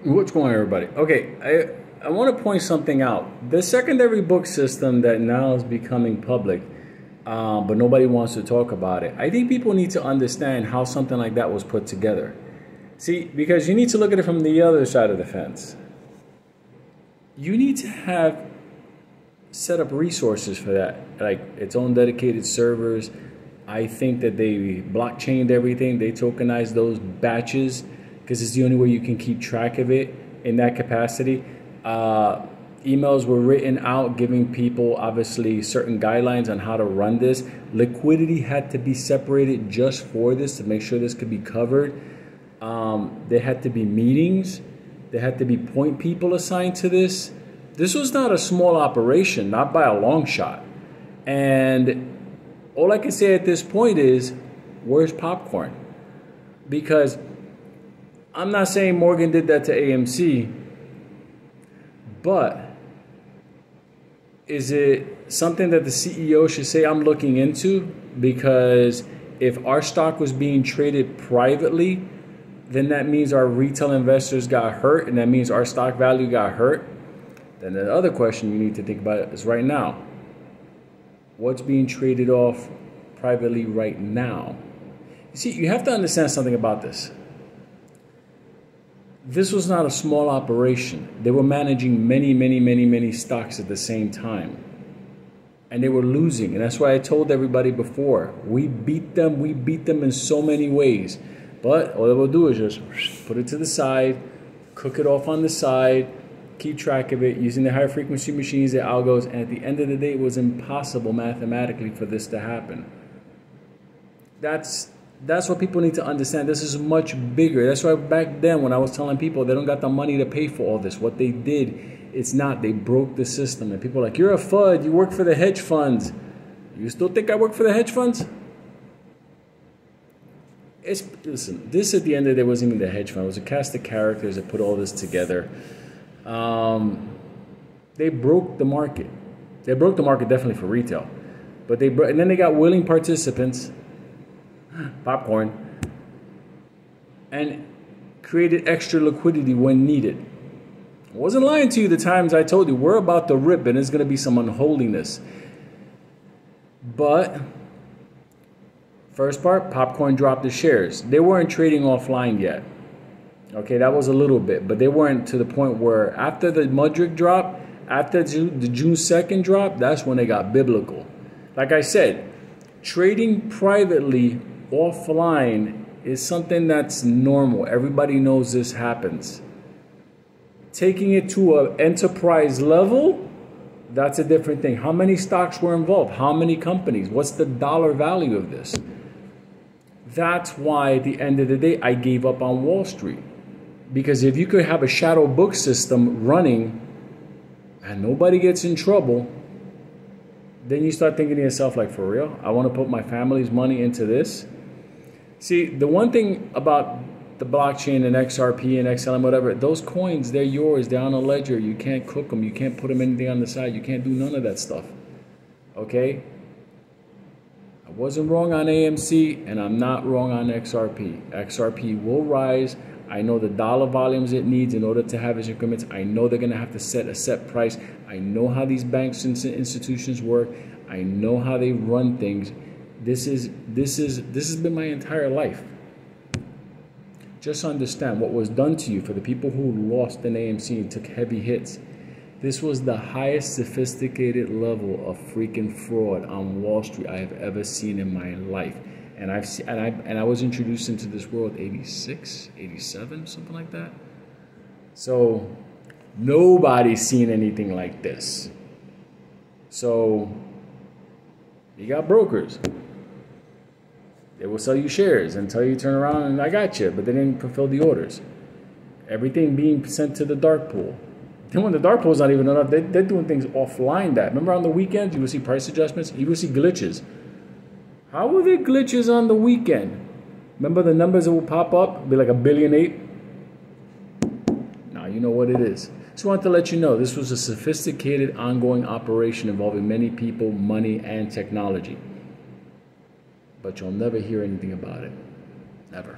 What's going on, everybody? Okay, I want to point something out. The secondary book system that now is becoming public, but nobody wants to talk about it. I think people need to understand how something like that was put together. See, because you need to look at it from the other side of the fence. You need to have set up resources for that, like its own dedicated servers. I think that they blockchained everything. They tokenized those batches because it's the only way you can keep track of it in that capacity. Emails were written out giving people obviously certain guidelines on how to run this. Liquidity had to be separated just for this to make sure this could be covered. There had to be meetings. There had to be point people assigned to this. This was not a small operation, not by a long shot. And all I can say at this point is, where's popcorn? Because I'm not saying Morgan did that to AMC, but is it something that the CEO should say I'm looking into? Because if our stock was being traded privately, then that means our retail investors got hurt, and that means our stock value got hurt. Then the other question you need to think about is right now. What's being traded off privately right now? You see, you have to understand something about this. This was not a small operation. They were managing many stocks at the same time. And they were losing. And that's why I told everybody before, we beat them in so many ways. But all they will do is just put it to the side, cook it off on the side, keep track of it using the high frequency machines, the algos, and at the end of the day, it was impossible mathematically for this to happen. That's what people need to understand. This is much bigger. That's why back then when I was telling people they don't got the money to pay for all this, what they did, it's not. They broke the system. And people are like, you're a FUD. You work for the hedge funds. You still think I work for the hedge funds? Listen, this at the end of the day wasn't even the hedge fund. It was a cast of characters that put all this together. They broke the market. They broke the market definitely for retail. But and then they got willing participants, popcorn, and created extra liquidity when needed. I wasn't lying to you the times I told you we're about to rip and there's going to be some unholiness. But first part, popcorn dropped the shares. They weren't trading offline yet. Okay, that was a little bit, but they weren't to the point where after the Mudrick drop, after the June 2nd drop, that's when they got biblical. Like I said, trading privately offline is something that's normal. Everybody knows this happens. Taking it to an enterprise level, that's a different thing. How many stocks were involved? How many companies? What's the dollar value of this? That's why at the end of the day, I gave up on Wall Street. Because if you could have a shadow book system running and nobody gets in trouble, then you start thinking to yourself, like, for real? I want to put my family's money into this? See, the one thing about the blockchain and XRP and XLM, whatever, those coins, they're yours. They're on a ledger. You can't cook them. You can't put them anything on the side. You can't do none of that stuff. Okay? I wasn't wrong on AMC, and I'm not wrong on XRP. XRP will rise. I know the dollar volumes it needs in order to have its increments. I know they're going to have to set a set price. I know how these banks and institutions work. I know how they run things. This has been my entire life. Just understand what was done to you for the people who lost in AMC and took heavy hits. This was the highest sophisticated level of freaking fraud on Wall Street I have ever seen in my life. And I was introduced into this world 86, 87, something like that. So nobody's seen anything like this. So you got brokers. They will sell you shares until you turn around and I got you, but they didn't fulfill the orders. Everything being sent to the dark pool. Then when the dark pool's not even enough, they're doing things offline that. Remember on the weekends, you will see price adjustments, you will see glitches. How were there glitches on the weekend? Remember the numbers that will pop up? It'll be like 1.8 billion? Now you know what it is. Just wanted to let you know this was a sophisticated ongoing operation involving many people, money, and technology. But you'll never hear anything about it. Never.